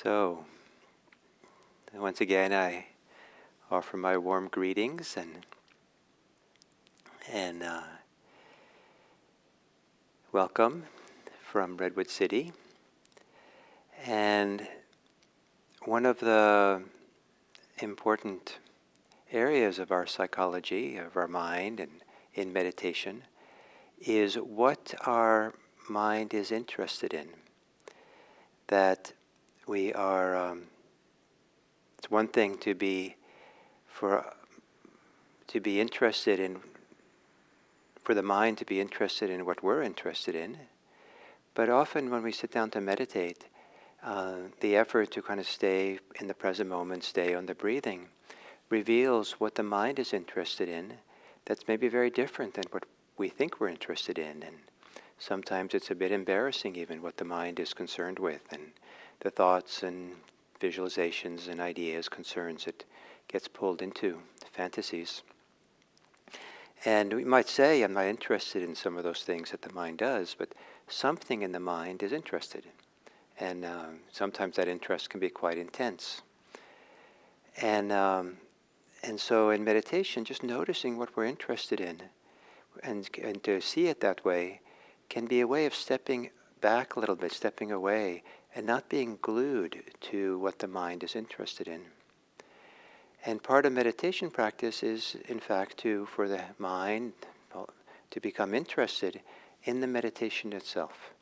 So, once again, I offer my warm greetings and welcome from Redwood City. And one of the important areas of our psychology, of our mind, and in meditation, is what our mind is interested in. That we are. It's one thing to be interested in, for the mind to be interested in what we're interested in. But often when we sit down to meditate, the effort to kind of stay in the present moment, stay on the breathing, reveals what the mind is interested in that's maybe very different than what we think we're interested in. And sometimes it's a bit embarrassing even what the mind is concerned with, and the thoughts and visualizations and ideas, concerns it gets pulled into, fantasies. And we might say, I'm not interested in some of those things that the mind does, but something in the mind is interested. And sometimes that interest can be quite intense. And so in meditation, just noticing what we're interested in and to see it that way can be a way of stepping back a little bit, stepping away, and not being glued to what the mind is interested in. And part of meditation practice is, in fact, for the mind to become interested in the meditation itself.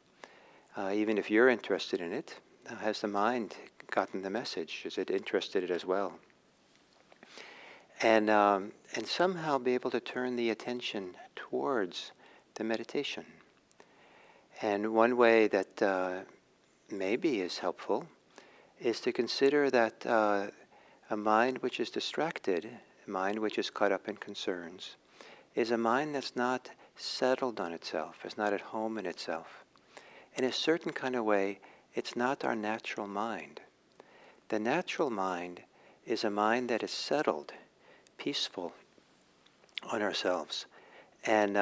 Even if you're interested in it, has the mind gotten the message? Is it interested in it as well? And somehow be able to turn the attention towards the meditation. And one way that maybe is helpful is to consider that a mind which is distracted, a mind which is caught up in concerns, is a mind that's not settled on itself, is not at home in itself. In a certain kind of way, it's not our natural mind. The natural mind is a mind that is settled, peaceful on ourselves, and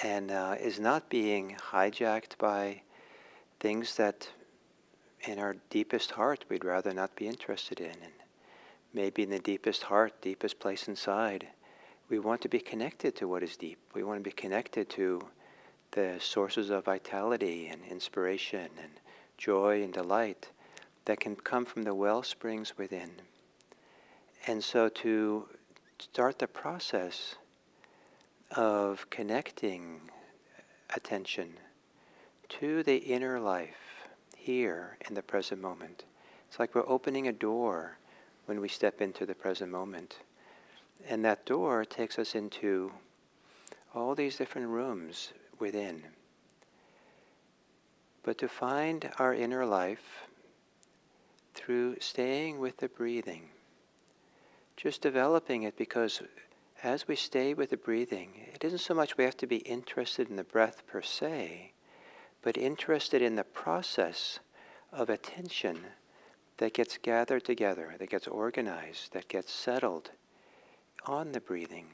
is not being hijacked by things that in our deepest heart we'd rather not be interested in. And maybe in the deepest heart, deepest place inside, we want to be connected to what is deep. We want to be connected to the sources of vitality and inspiration and joy and delight that can come from the well springs within. And so to start the process of connecting attention to the inner life here in the present moment. It's like we're opening a door when we step into the present moment. And that door takes us into all these different rooms within. But to find our inner life through staying with the breathing, just developing it, because as we stay with the breathing, it isn't so much we have to be interested in the breath per se, but interested in the process of attention that gets gathered together, that gets organized, that gets settled on the breathing.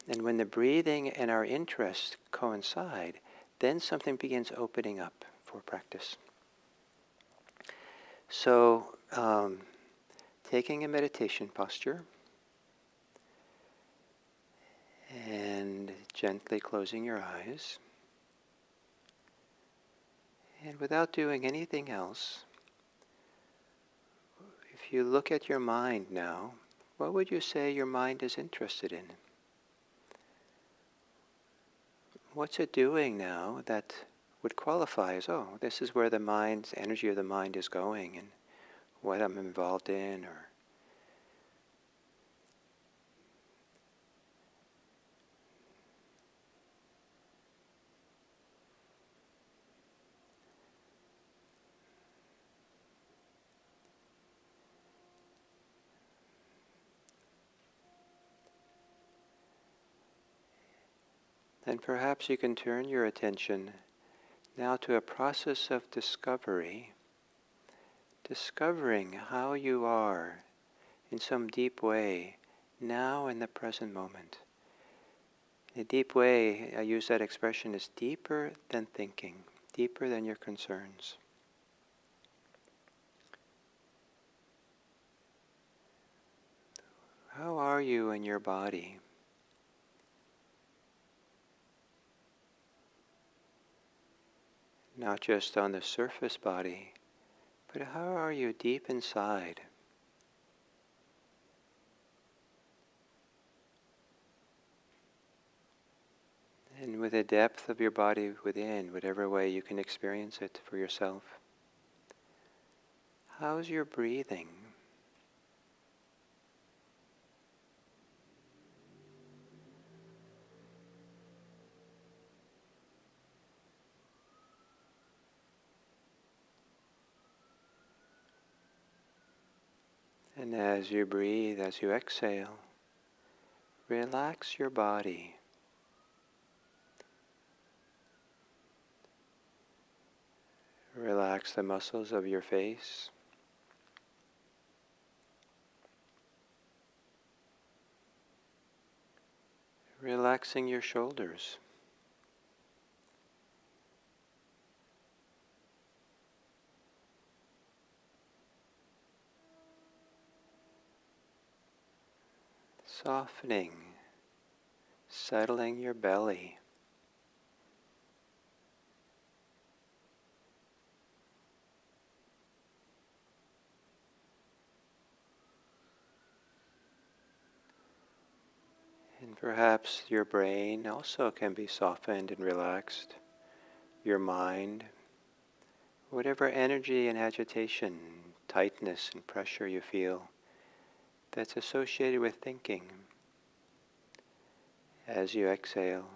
And when the breathing and our interest coincide, then something begins opening up for practice. So, taking a meditation posture and gently closing your eyes. And without doing anything else, if you look at your mind now, what would you say your mind is interested in? What's it doing now that would qualify as, oh, this is where the mind's energy of the mind is going and what I'm involved in, or then perhaps you can turn your attention now to a process of discovery, discovering how you are in some deep way now in the present moment. In a deep way, I use that expression, is deeper than thinking, deeper than your concerns. How are you in your body? Not just on the surface body, but how are you deep inside? And with the depth of your body within, whatever way you can experience it for yourself. How's your breathing? And as you breathe, as you exhale, relax your body. Relax the muscles of your face. Relaxing your shoulders. Softening, settling your belly. And perhaps your brain also can be softened and relaxed. Your mind, whatever energy and agitation, tightness and pressure you feel that's associated with thinking. As you exhale,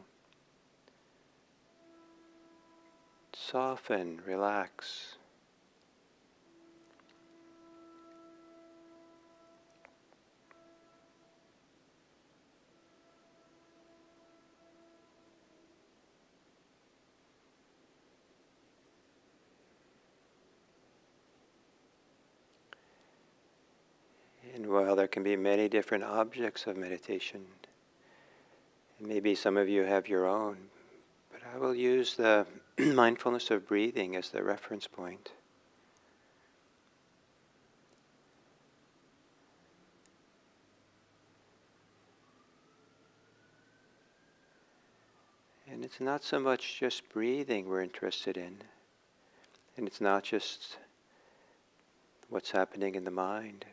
soften, relax. And while there can be many different objects of meditation, and maybe some of you have your own, but I will use the mindfulness of breathing as the reference point. And it's not so much just breathing we're interested in, and it's not just what's happening in the mind,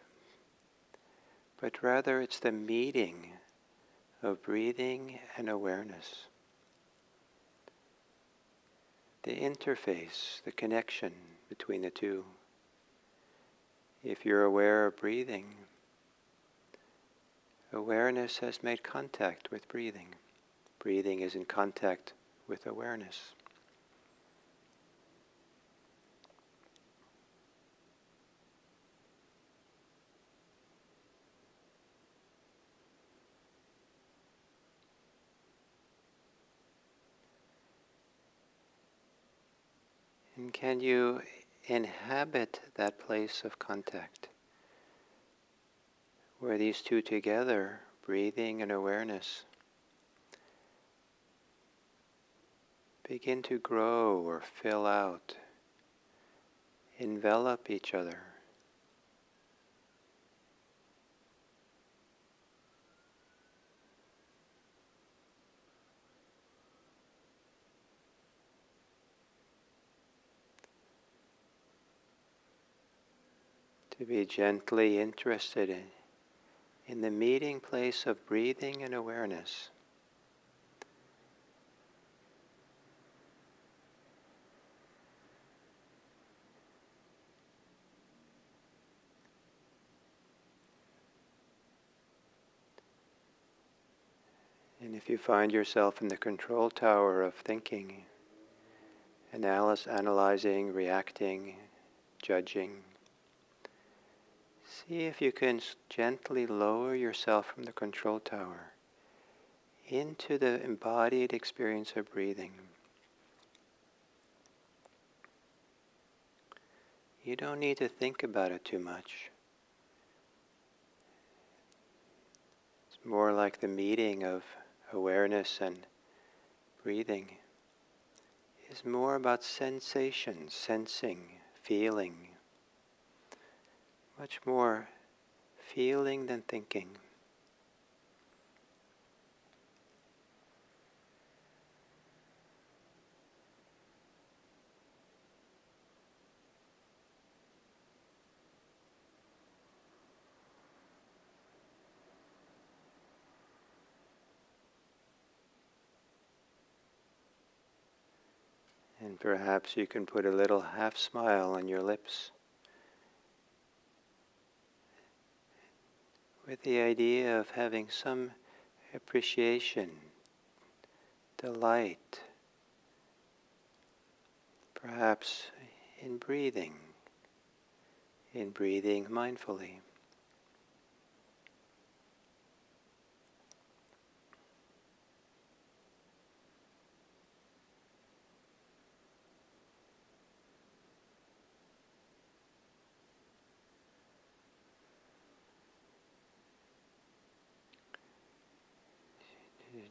but rather it's the meeting of breathing and awareness. The interface, the connection between the two. If you're aware of breathing, awareness has made contact with breathing. Breathing is in contact with awareness. And can you inhabit that place of contact, where these two together, breathing and awareness, begin to grow or fill out, envelop each other? To be gently interested in the meeting place of breathing and awareness. And if you find yourself in the control tower of thinking, analyzing, reacting, judging, see if you can gently lower yourself from the control tower into the embodied experience of breathing. You don't need to think about it too much. It's more like the meeting of awareness and breathing is more about sensation, sensing, feeling. Much more feeling than thinking. And perhaps you can put a little half smile on your lips with the idea of having some appreciation, delight, perhaps in breathing mindfully.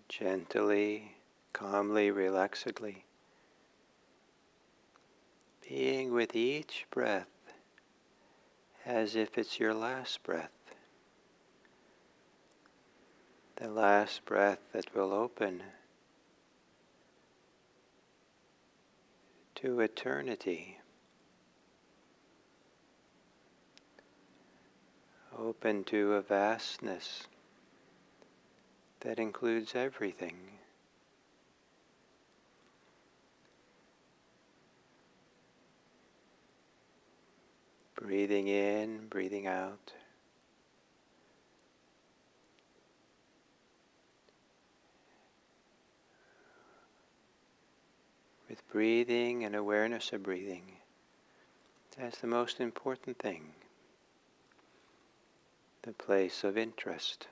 Gently, calmly, relaxedly, being with each breath as if it's your last breath, the last breath that will open to eternity, open to a vastness that includes everything. Breathing in, breathing out. With breathing and awareness of breathing as the most important thing, the place of interest.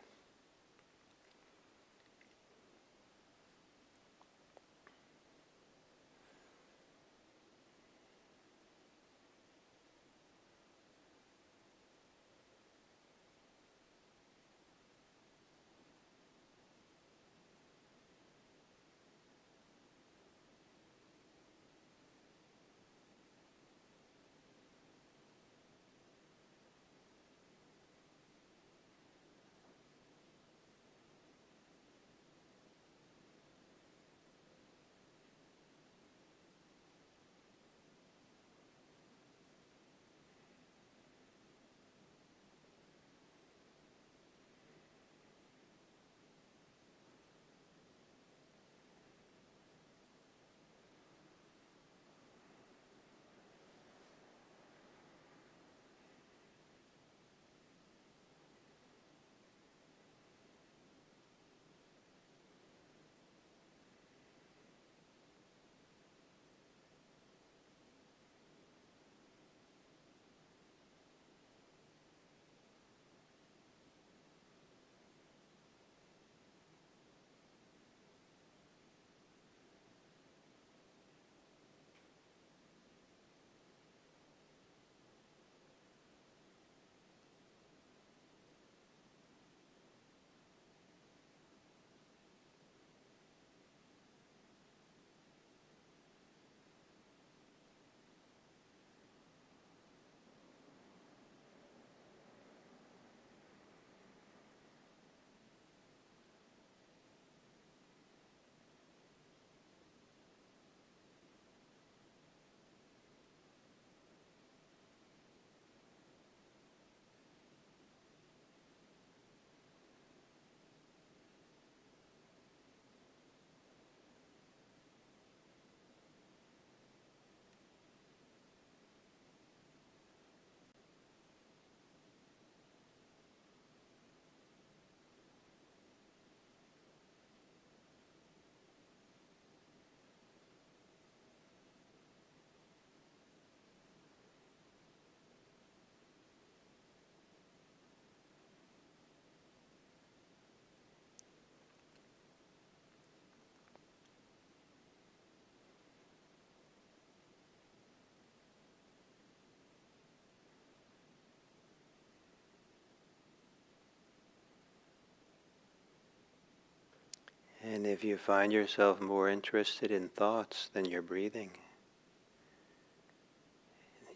And if you find yourself more interested in thoughts than your breathing,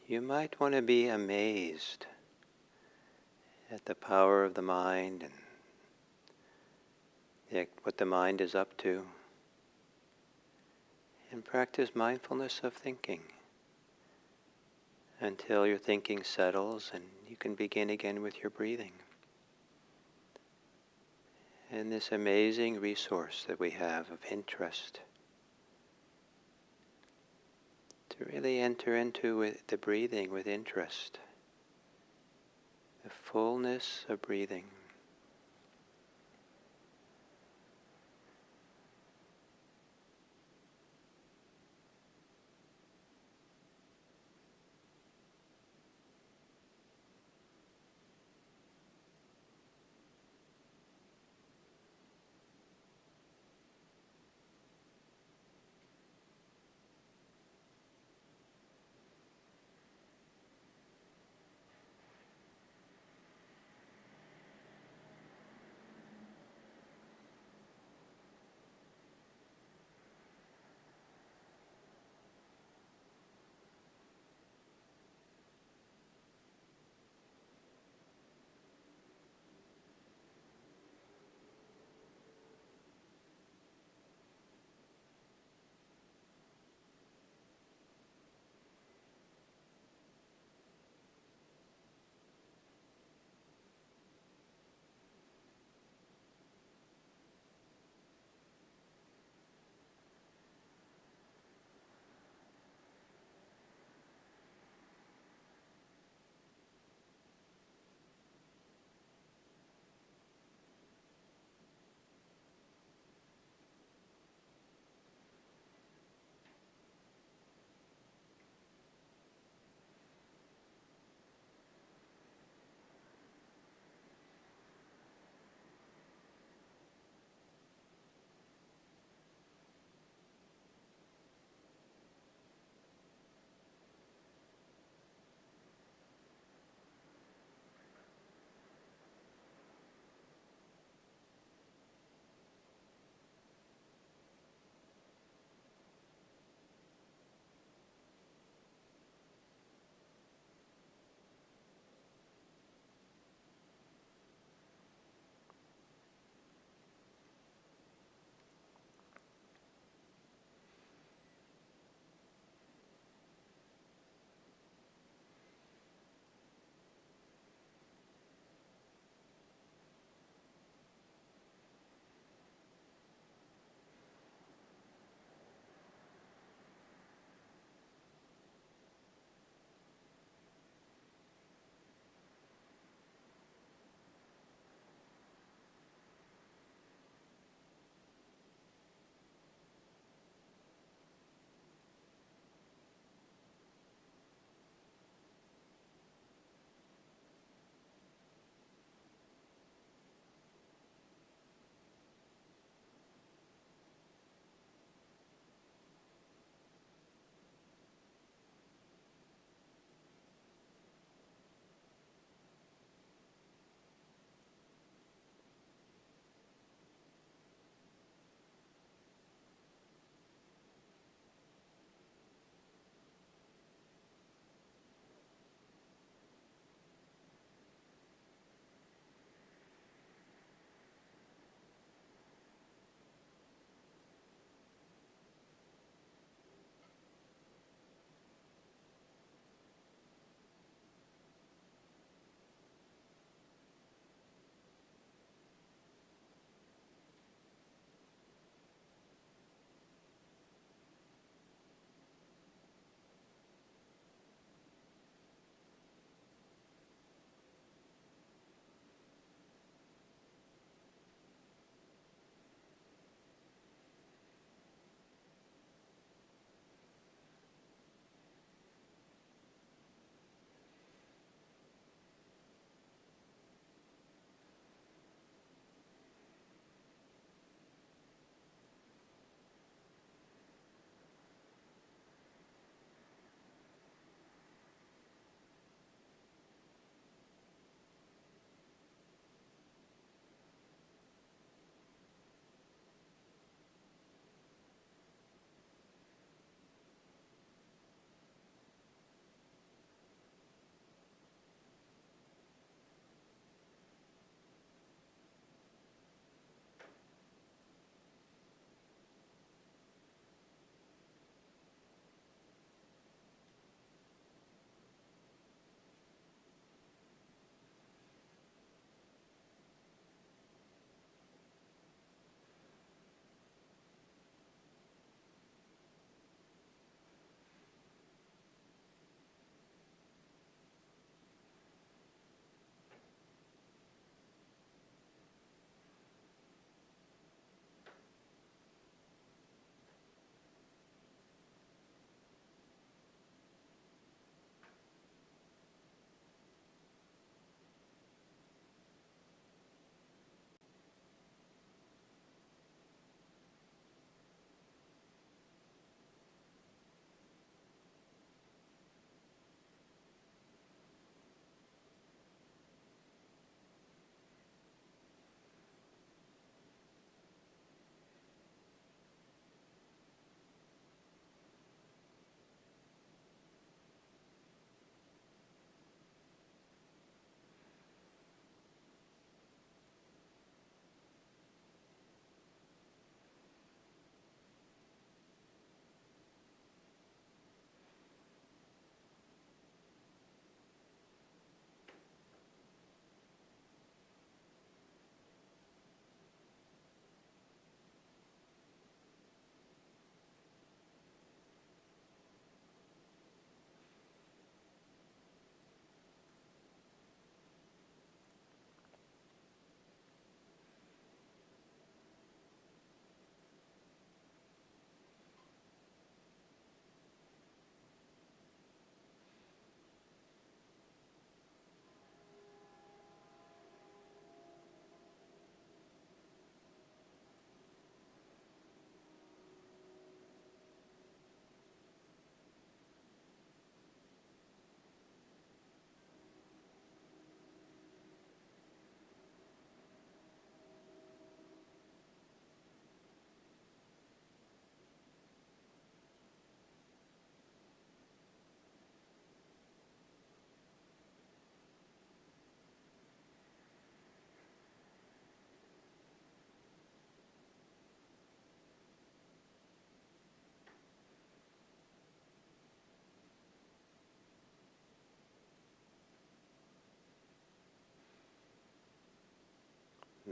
you might want to be amazed at the power of the mind and what the mind is up to, and practice mindfulness of thinking until your thinking settles and you can begin again with your breathing. And this amazing resource that we have of interest to really enter into the breathing with interest, the fullness of breathing.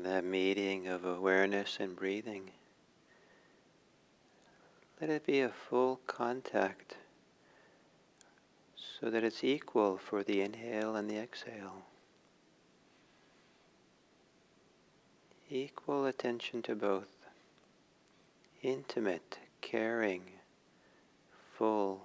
the meeting of awareness and breathing. Let it be a full contact so that it's equal for the inhale and the exhale. Equal attention to both. Intimate, caring, full.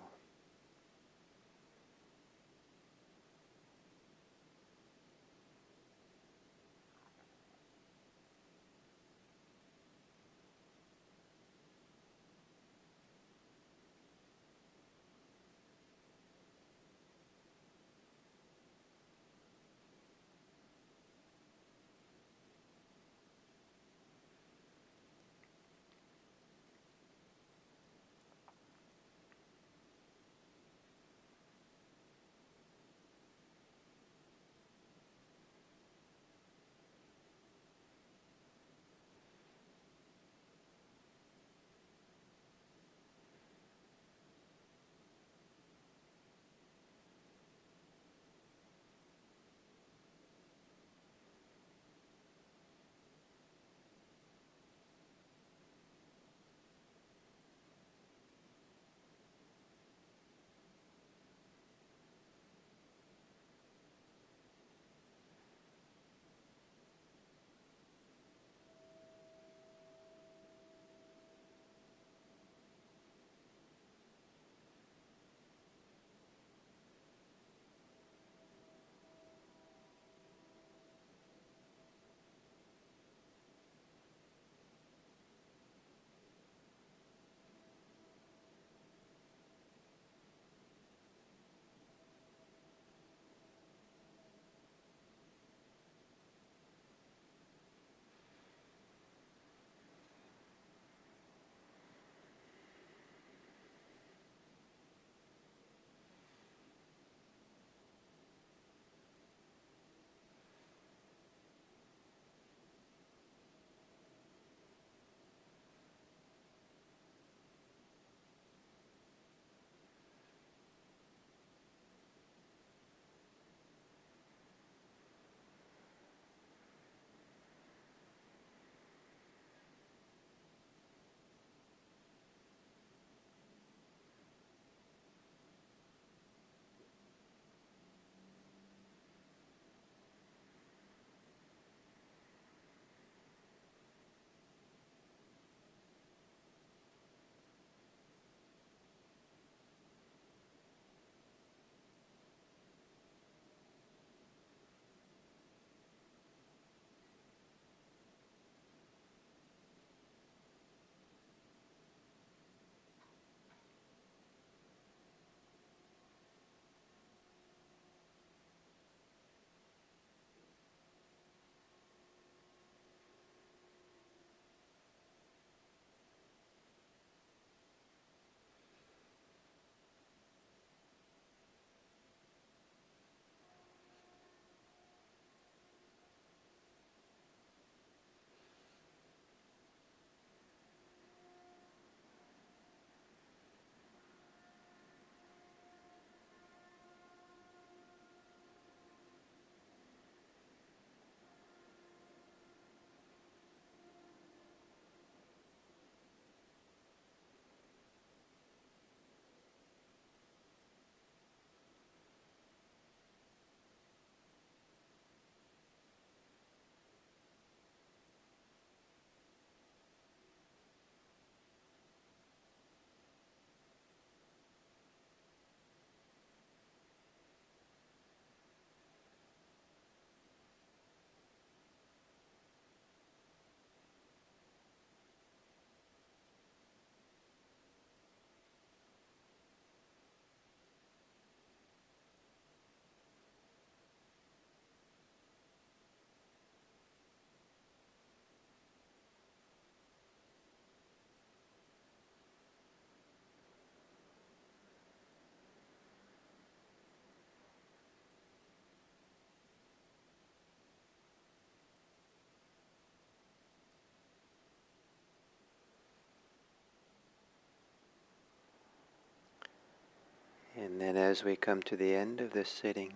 And then as we come to the end of this sitting,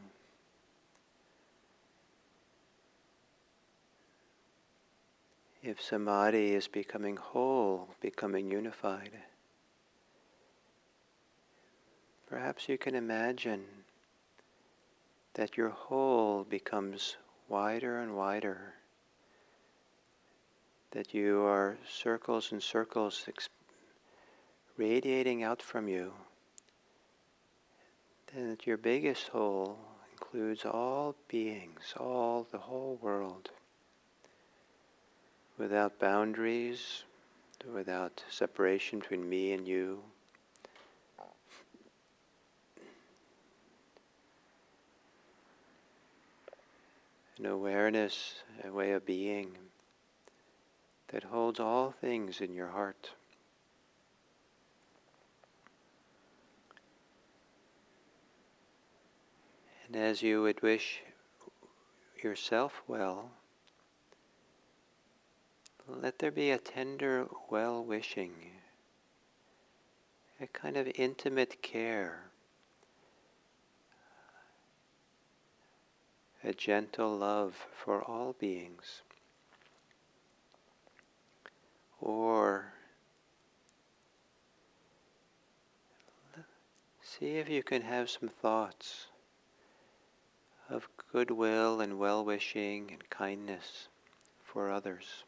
if samadhi is becoming whole, becoming unified, perhaps you can imagine that your whole becomes wider and wider, that you are circles and circles radiating out from you, and that your biggest whole includes all beings, the whole world, without boundaries, without separation between me and you. An awareness, a way of being that holds all things in your heart. And as you would wish yourself well, let there be a tender well-wishing, a kind of intimate care, a gentle love for all beings. Or see if you can have some thoughts of goodwill and well-wishing and kindness for others.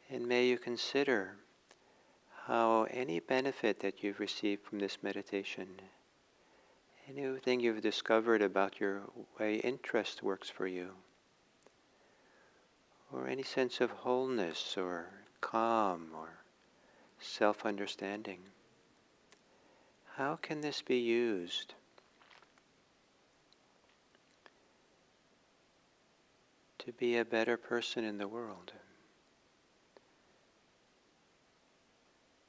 And may you consider how any benefit that you've received from this meditation, anything you've discovered about your way interest works for you, or any sense of wholeness or calm or self-understanding, how can this be used to be a better person in the world?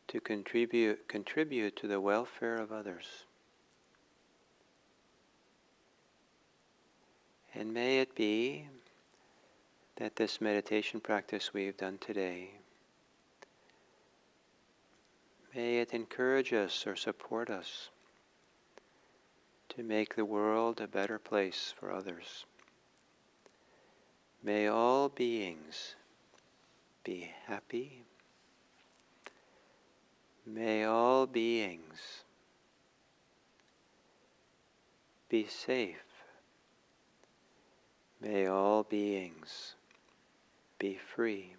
To contribute to the welfare of others. And may it be that this meditation practice we've done today, may it encourage us or support us to make the world a better place for others. May all beings be happy. May all beings be safe. May all beings be free.